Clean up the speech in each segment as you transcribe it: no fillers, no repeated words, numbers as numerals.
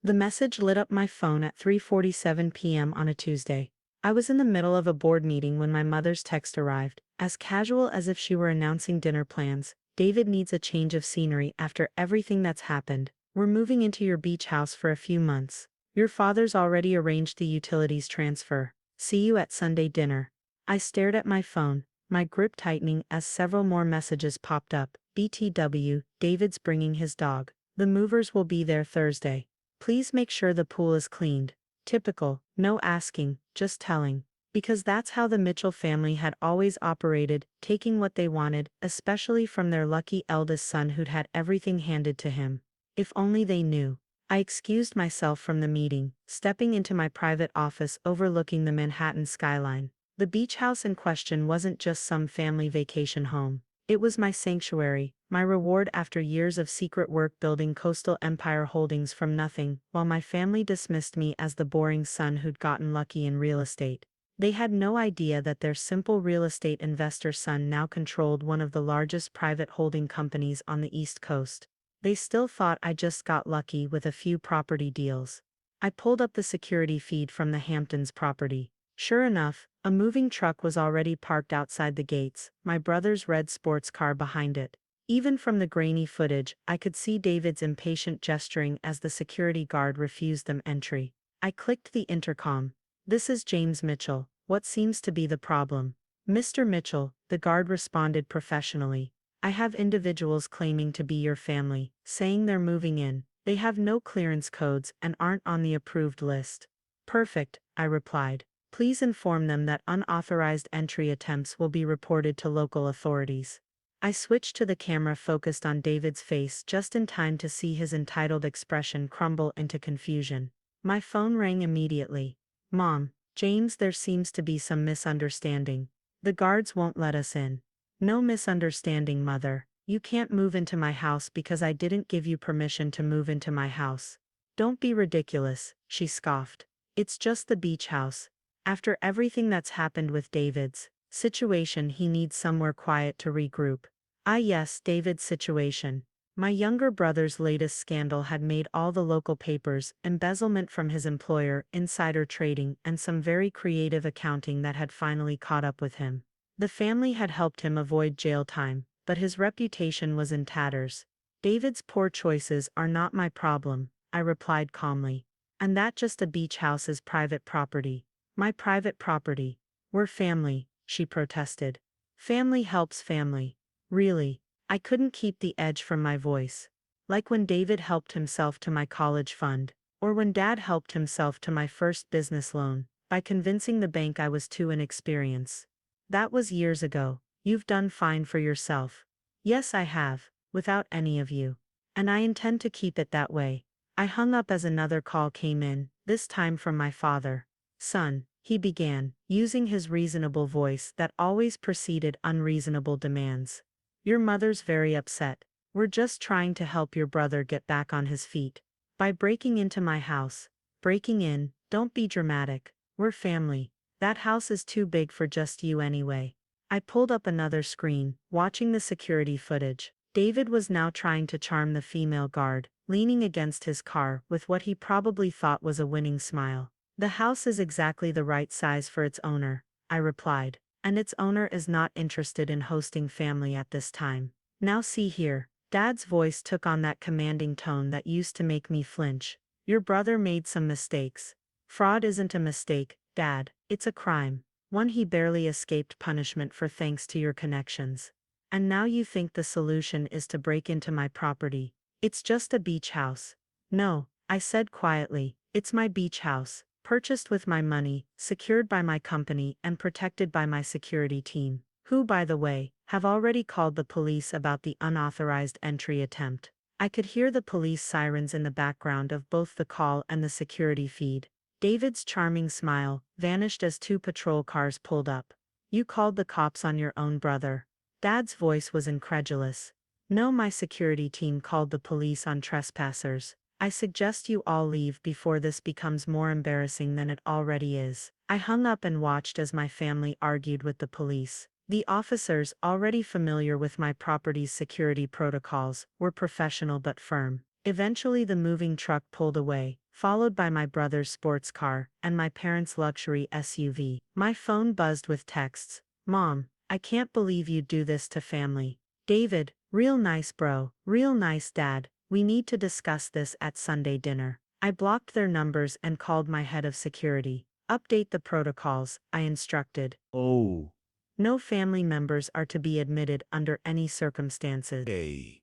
The message lit up my phone at 3:47 p.m. on a Tuesday. I was in the middle of a board meeting when my mother's text arrived, as casual as if she were announcing dinner plans. David needs a change of scenery after everything that's happened. We're moving into your beach house for a few months. Your father's already arranged the utilities transfer. See you at Sunday dinner. I stared at my phone, my grip tightening as several more messages popped up. BTW, David's bringing his dog. The movers will be there Thursday. Please make sure the pool is cleaned. Typical, no asking, just telling. Because that's how the Mitchell family had always operated, taking what they wanted, especially from their lucky eldest son who'd had everything handed to him. If only they knew. I excused myself from the meeting, stepping into my private office overlooking the Manhattan skyline. The beach house in question wasn't just some family vacation home. It was my sanctuary, my reward after years of secret work building coastal empire holdings from nothing, while my family dismissed me as the boring son who'd gotten lucky in real estate. They had no idea that their simple real estate investor son now controlled one of the largest private holding companies on the East Coast. They still thought I just got lucky with a few property deals. I pulled up the security feed from the Hamptons property. Sure enough, a moving truck was already parked outside the gates, my brother's red sports car behind it. Even from the grainy footage, I could see David's impatient gesturing as the security guard refused them entry. I clicked the intercom. This is James Mitchell. What seems to be the problem? Mr. Mitchell, the guard responded professionally. I have individuals claiming to be your family, saying they're moving in. They have no clearance codes and aren't on the approved list. Perfect, I replied. Please inform them that unauthorized entry attempts will be reported to local authorities. I switched to the camera focused on David's face just in time to see his entitled expression crumble into confusion. My phone rang immediately. Mom, James, there seems to be some misunderstanding. The guards won't let us in. No misunderstanding, Mother. You can't move into my house because I didn't give you permission to move into my house. Don't be ridiculous, she scoffed. It's just the beach house. After everything that's happened with David's situation, he needs somewhere quiet to regroup. Ah yes, David's situation. My younger brother's latest scandal had made all the local papers, embezzlement from his employer, insider trading, and some very creative accounting that had finally caught up with him. The family had helped him avoid jail time, but his reputation was in tatters. David's poor choices are not my problem, I replied calmly. And that just a beach house is private property. My private property. We're family, she protested. Family helps family. Really. I couldn't keep the edge from my voice. Like when David helped himself to my college fund, or when Dad helped himself to my first business loan, by convincing the bank I was too inexperienced. That was years ago. You've done fine for yourself. Yes, I have, without any of you. And I intend to keep it that way. I hung up as another call came in, this time from my father. Son, he began, using his reasonable voice that always preceded unreasonable demands. Your mother's very upset. We're just trying to help your brother get back on his feet. By breaking into my house. Breaking in, don't be dramatic. We're family. That house is too big for just you anyway. I pulled up another screen, watching the security footage. David was now trying to charm the female guard, leaning against his car with what he probably thought was a winning smile. The house is exactly the right size for its owner, I replied, and its owner is not interested in hosting family at this time. Now see here, Dad's voice took on that commanding tone that used to make me flinch. Your brother made some mistakes. Fraud isn't a mistake, Dad, it's a crime. One he barely escaped punishment for thanks to your connections. And now you think the solution is to break into my property. It's just a beach house. No, I said quietly, it's my beach house, purchased with my money, secured by my company and protected by my security team, who, by the way, have already called the police about the unauthorized entry attempt. I could hear the police sirens in the background of both the call and the security feed. David's charming smile vanished as two patrol cars pulled up. You called the cops on your own brother. Dad's voice was incredulous. No, my security team called the police on trespassers. I suggest you all leave before this becomes more embarrassing than it already is. I hung up and watched as my family argued with the police. The officers, already familiar with my property's security protocols, were professional but firm. Eventually the moving truck pulled away, followed by my brother's sports car and my parents' luxury SUV. My phone buzzed with texts. Mom, I can't believe you'd do this to family. David, real nice bro, real nice dad, we need to discuss this at Sunday dinner. I blocked their numbers and called my head of security. Update the protocols, I instructed. Oh. No family members are to be admitted under any circumstances. A.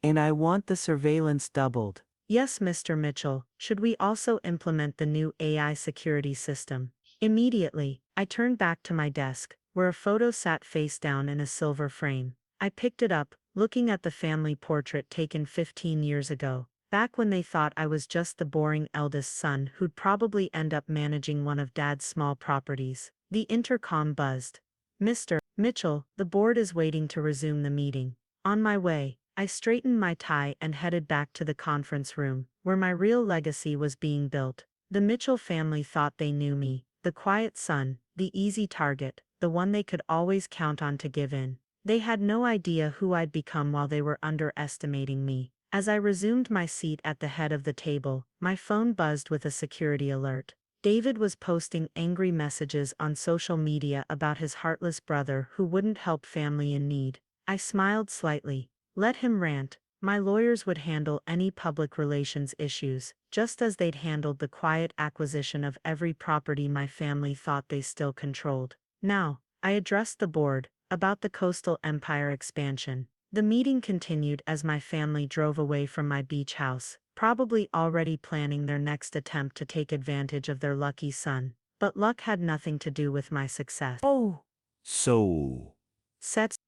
And I want the surveillance doubled. Yes, Mr. Mitchell, should we also implement the new AI security system? Immediately, I turned back to my desk, where a photo sat face down in a silver frame. I picked it up, looking at the family portrait taken 15 years ago, back when they thought I was just the boring eldest son who'd probably end up managing one of Dad's small properties. The intercom buzzed. Mr. Mitchell, the board is waiting to resume the meeting. On my way, I straightened my tie and headed back to the conference room, where my real legacy was being built. The Mitchell family thought they knew me, the quiet son, the easy target, the one they could always count on to give in. They had no idea who I'd become while they were underestimating me. As I resumed my seat at the head of the table, my phone buzzed with a security alert. David was posting angry messages on social media about his heartless brother who wouldn't help family in need. I smiled slightly. Let him rant. My lawyers would handle any public relations issues, just as they'd handled the quiet acquisition of every property my family thought they still controlled. Now, I addressed the board about the coastal empire expansion. The meeting continued as my family drove away from my beach house, probably already planning their next attempt to take advantage of their lucky son. But luck had nothing to do with my success. Oh. So.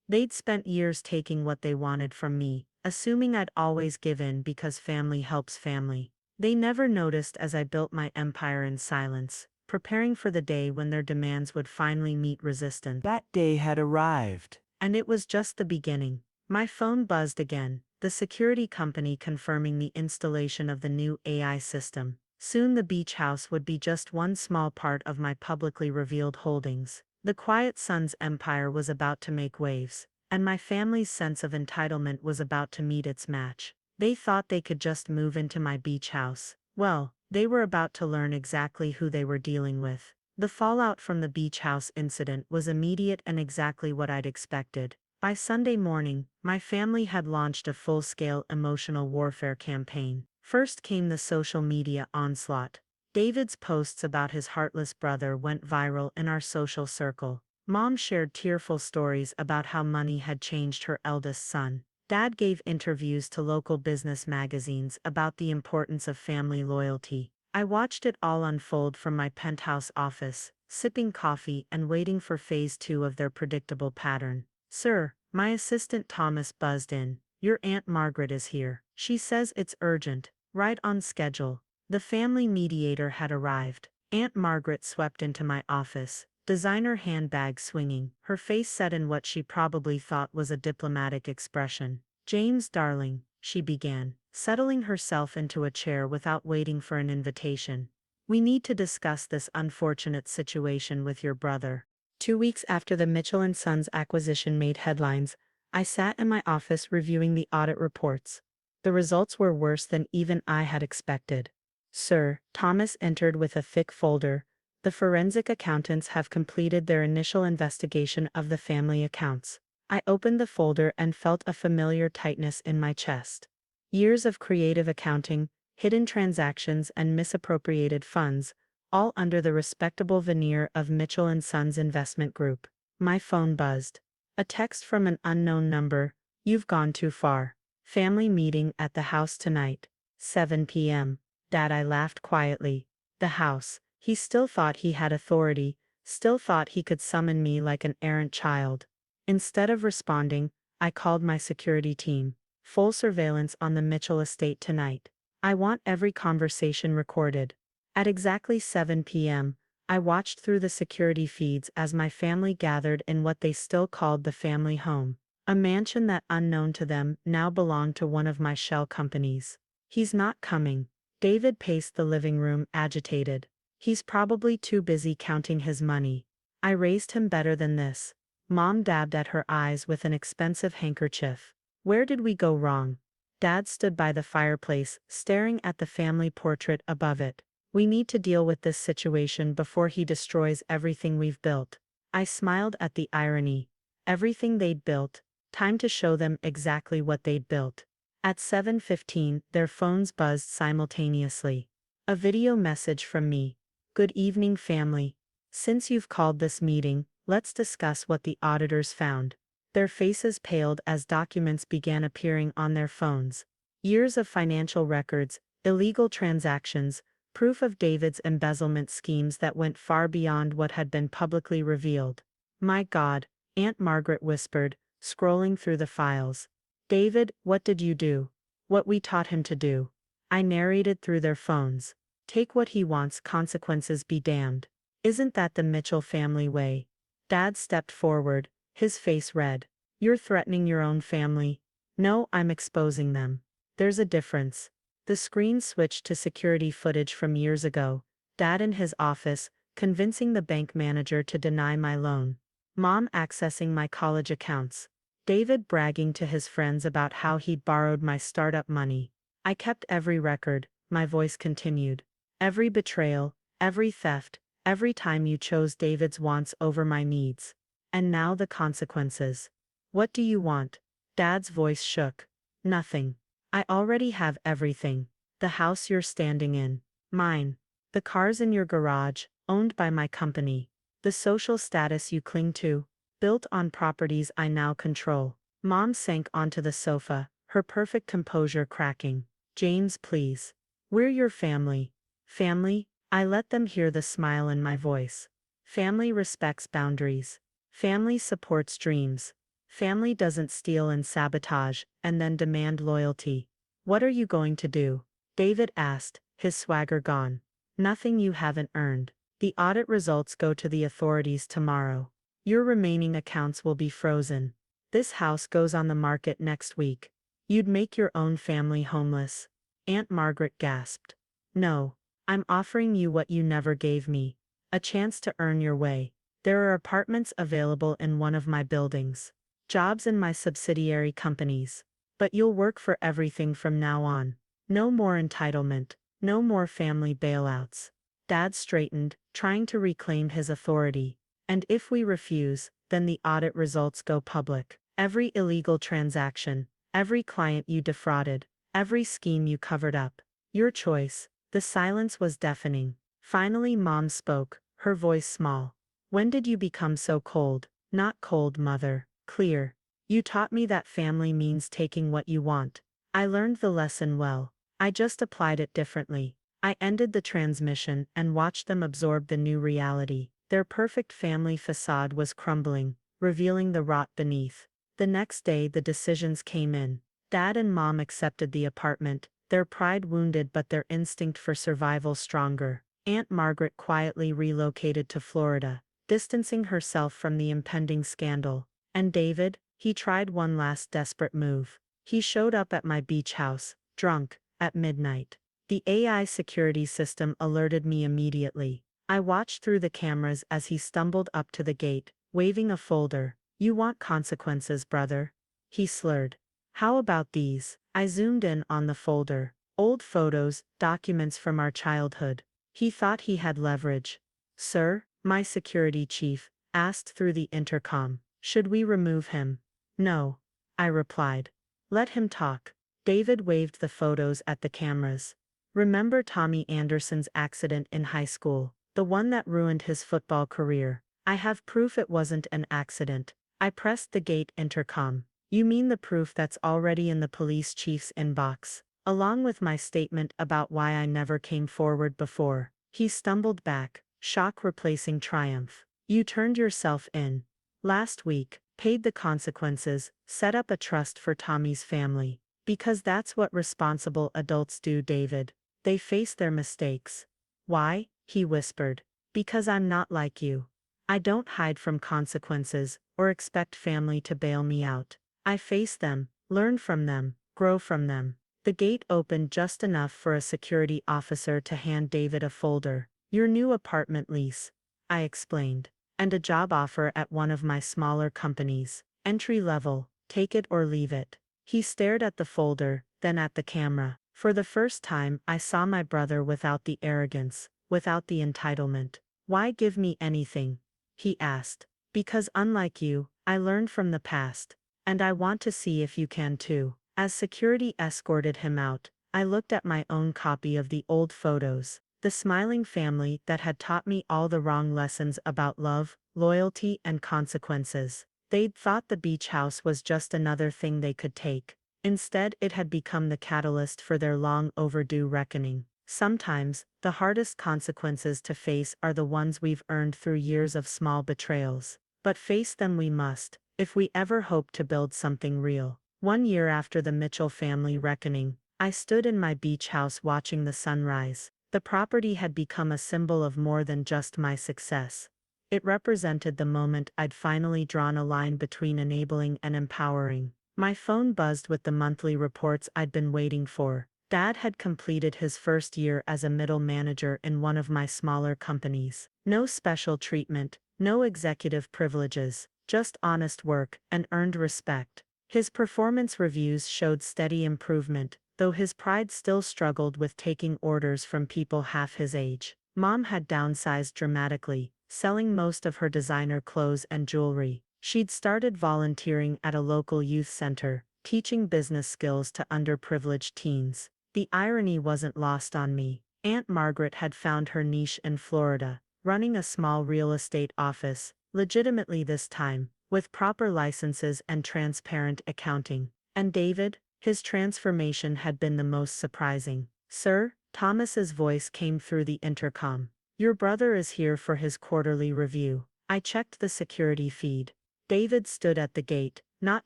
They'd spent years taking what they wanted from me, assuming I'd always give in because family helps family. They never noticed as I built my empire in silence, preparing for the day when their demands would finally meet resistance. That day had arrived. And it was just the beginning. My phone buzzed again, the security company confirming the installation of the new AI system. Soon the beach house would be just one small part of my publicly revealed holdings. The quiet son's empire was about to make waves, and my family's sense of entitlement was about to meet its match. They thought they could just move into my beach house. Well, they were about to learn exactly who they were dealing with. The fallout from the beach house incident was immediate and exactly what I'd expected. By Sunday morning, my family had launched a full-scale emotional warfare campaign. First came the social media onslaught. David's posts about his heartless brother went viral in our social circle. Mom shared tearful stories about how money had changed her eldest son. Dad gave interviews to local business magazines about the importance of family loyalty. I watched it all unfold from my penthouse office, sipping coffee and waiting for phase 2 of their predictable pattern. Sir, my assistant Thomas buzzed in. Your Aunt Margaret is here. She says it's urgent, right on schedule. The family mediator had arrived. Aunt Margaret swept into my office, designer handbag swinging, her face set in what she probably thought was a diplomatic expression. James, darling, she began, settling herself into a chair without waiting for an invitation. We need to discuss this unfortunate situation with your brother. 2 weeks after the Mitchell & Sons acquisition made headlines, I sat in my office reviewing the audit reports. The results were worse than even I had expected. Sir, Thomas entered with a thick folder. The forensic accountants have completed their initial investigation of the family accounts. I opened the folder and felt a familiar tightness in my chest. Years of creative accounting, hidden transactions and misappropriated funds, all under the respectable veneer of Mitchell & Sons Investment Group. My phone buzzed. A text from an unknown number. You've gone too far. Family meeting at the house tonight. 7 p.m. Dad, I laughed quietly. The house. He still thought he had authority, still thought he could summon me like an errant child. Instead of responding, I called my security team. Full surveillance on the Mitchell estate tonight. I want every conversation recorded. At exactly 7 p.m., I watched through the security feeds as my family gathered in what they still called the family home, a mansion that, unknown to them, now belonged to one of my shell companies. He's not coming. David paced the living room, agitated. He's probably too busy counting his money. I raised him better than this. Mom dabbed at her eyes with an expensive handkerchief. Where did we go wrong? Dad stood by the fireplace, staring at the family portrait above it. We need to deal with this situation before he destroys everything we've built. I smiled at the irony. Everything they'd built. Time to show them exactly what they'd built. At 7:15, their phones buzzed simultaneously. A video message from me. Good evening, family. Since you've called this meeting, let's discuss what the auditors found. Their faces paled as documents began appearing on their phones. Years of financial records, illegal transactions, proof of David's embezzlement schemes that went far beyond what had been publicly revealed. My God, Aunt Margaret whispered, scrolling through the files. David, what did you do? What we taught him to do. I narrated through their phones. Take what he wants, consequences be damned. Isn't that the Mitchell family way? Dad stepped forward, his face red. You're threatening your own family. No, I'm exposing them. There's a difference. The screen switched to security footage from years ago. Dad in his office, convincing the bank manager to deny my loan. Mom accessing my college accounts. David bragging to his friends about how he'd borrowed my startup money. I kept every record, my voice continued. Every betrayal, every theft, every time you chose David's wants over my needs. And now the consequences. What do you want? Dad's voice shook. Nothing. I already have everything. The house you're standing in. Mine. The cars in your garage, owned by my company. The social status you cling to, built on properties I now control. Mom sank onto the sofa, her perfect composure cracking. James, please. We're your family. Family? I let them hear the smile in my voice. Family respects boundaries. Family supports dreams. Family doesn't steal and sabotage, and then demand loyalty. What are you going to do? David asked, his swagger gone. Nothing you haven't earned. The audit results go to the authorities tomorrow. Your remaining accounts will be frozen. This house goes on the market next week. You'd make your own family homeless. Aunt Margaret gasped. No. I'm offering you what you never gave me. A chance to earn your way. There are apartments available in one of my buildings. Jobs in my subsidiary companies. But you'll work for everything from now on. No more entitlement. No more family bailouts. Dad straightened, trying to reclaim his authority. And if we refuse, then the audit results go public. Every illegal transaction, every client you defrauded, every scheme you covered up. Your choice. The silence was deafening. Finally, Mom spoke, her voice small. When did you become so cold? Not cold, Mother. Clear. You taught me that family means taking what you want. I learned the lesson well. I just applied it differently. I ended the transmission and watched them absorb the new reality. Their perfect family facade was crumbling, revealing the rot beneath. The next day the decisions came in. Dad and Mom accepted the apartment, their pride wounded but their instinct for survival stronger. Aunt Margaret quietly relocated to Florida, distancing herself from the impending scandal. And David, he tried one last desperate move. He showed up at my beach house, drunk, at midnight. The AI security system alerted me immediately. I watched through the cameras as he stumbled up to the gate, waving a folder. You want consequences, brother? He slurred. How about these? I zoomed in on the folder. Old photos, documents from our childhood. He thought he had leverage. Sir, my security chief, asked through the intercom. Should we remove him? No. I replied. Let him talk. David waved the photos at the cameras. Remember Tommy Anderson's accident in high school, the one that ruined his football career? I have proof it wasn't an accident. I pressed the gate intercom. You mean the proof that's already in the police chief's inbox, along with my statement about why I never came forward before? He stumbled back, shock replacing triumph. You turned yourself in. Last week, paid the consequences, set up a trust for Tommy's family. Because that's what responsible adults do, David. They face their mistakes. Why? He whispered. Because I'm not like you. I don't hide from consequences, or expect family to bail me out. I face them, learn from them, grow from them. The gate opened just enough for a security officer to hand David a folder. Your new apartment lease, I explained. And a job offer at one of my smaller companies. Entry level, take it or leave it. He stared at the folder, then at the camera. For the first time, I saw my brother without the arrogance, without the entitlement. "Why give me anything?" he asked. "Because unlike you, I learned from the past. And I want to see if you can too." As security escorted him out, I looked at my own copy of the old photos. The smiling family that had taught me all the wrong lessons about love, loyalty, and consequences. They'd thought the beach house was just another thing they could take. Instead, it had become the catalyst for their long overdue reckoning. Sometimes, the hardest consequences to face are the ones we've earned through years of small betrayals. But face them we must, if we ever hope to build something real. 1 year after the Mitchell family reckoning, I stood in my beach house watching the sunrise. The property had become a symbol of more than just my success. It represented the moment I'd finally drawn a line between enabling and empowering. My phone buzzed with the monthly reports I'd been waiting for. Dad had completed his first year as a middle manager in one of my smaller companies. No special treatment, no executive privileges, just honest work and earned respect. His performance reviews showed steady improvement, though his pride still struggled with taking orders from people half his age. Mom had downsized dramatically, selling most of her designer clothes and jewelry. She'd started volunteering at a local youth center, teaching business skills to underprivileged teens. The irony wasn't lost on me. Aunt Margaret had found her niche in Florida, running a small real estate office, legitimately this time, with proper licenses and transparent accounting. And David, his transformation had been the most surprising. "Sir," Thomas's voice came through the intercom. "Your brother is here for his quarterly review." I checked the security feed. David stood at the gate, not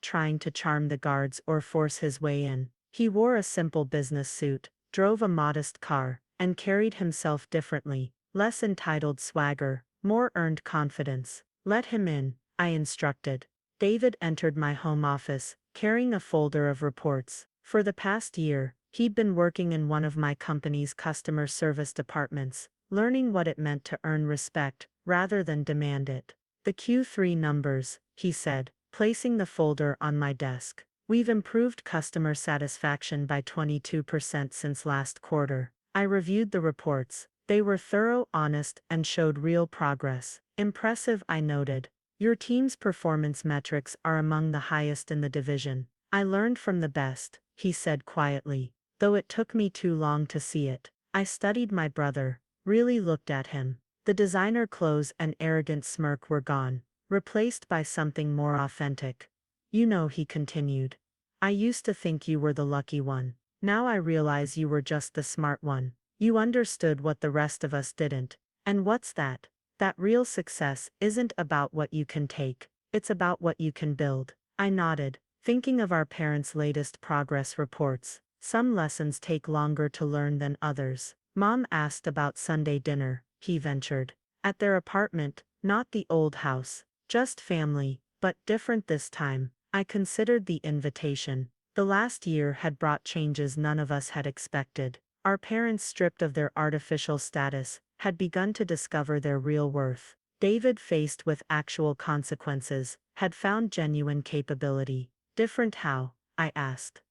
trying to charm the guards or force his way in. He wore a simple business suit, drove a modest car, and carried himself differently, less entitled swagger, more earned confidence. "Let him in," I instructed. David entered my home office, carrying a folder of reports. For the past year, he'd been working in one of my company's customer service departments, learning what it meant to earn respect, rather than demand it. "The Q3 numbers," he said, placing the folder on my desk. "We've improved customer satisfaction by 22% since last quarter." I reviewed the reports. They were thorough, honest, and showed real progress. "Impressive," I noted. "Your team's performance metrics are among the highest in the division." "I learned from the best," he said quietly, though it took me too long to see it. I studied my brother, really looked at him. The designer clothes and arrogant smirk were gone, replaced by something more authentic. "You know," he continued, "I used to think you were the lucky one. Now I realize you were just the smart one. You understood what the rest of us didn't. And what's that? That real success isn't about what you can take, it's about what you can build." I nodded, thinking of our parents' latest progress reports. "Some lessons take longer to learn than others." "Mom asked about Sunday dinner," he ventured. "At their apartment, not the old house. Just family, but different this time." I considered the invitation. The last year had brought changes none of us had expected. Our parents, stripped of their artificial status, had begun to discover their real worth. David, faced with actual consequences, had found genuine capability. "Different how?" I asked.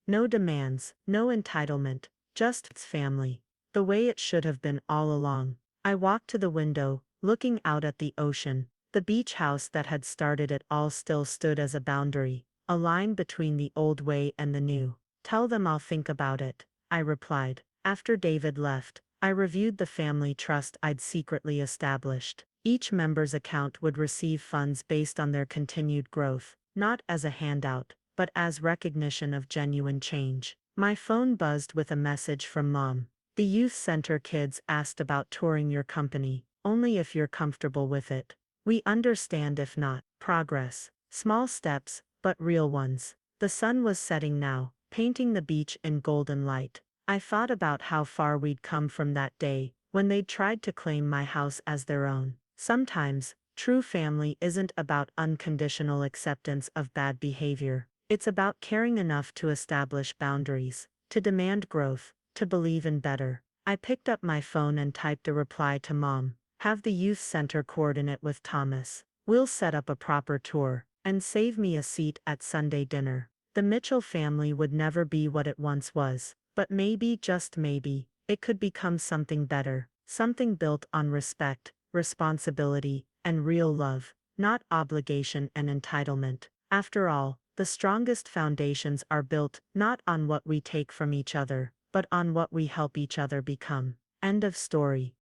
"No demands, no entitlement, just family. The way it should have been all along." I walked to the window, looking out at the ocean. The beach house that had started it all still stood as a boundary, a line between the old way and the new. "Tell them I'll think about it," I replied. After David left, I reviewed the family trust I'd secretly established. Each member's account would receive funds based on their continued growth, not as a handout, but as recognition of genuine change. My phone buzzed with a message from Mom. "The youth center kids asked about touring your company, only if you're comfortable with it. We understand if not." Progress. Small steps, but real ones. The sun was setting now, painting the beach in golden light. I thought about how far we'd come from that day, when they'd tried to claim my house as their own. Sometimes, true family isn't about unconditional acceptance of bad behavior. It's about caring enough to establish boundaries, to demand growth, to believe in better. I picked up my phone and typed a reply to Mom. "Have the youth center coordinate with Thomas. We'll set up a proper tour, and save me a seat at Sunday dinner." The Mitchell family would never be what it once was, but maybe, just maybe, it could become something better, something built on respect, responsibility, and real love, not obligation and entitlement. After all, the strongest foundations are built not on what we take from each other, but on what we help each other become. End of story.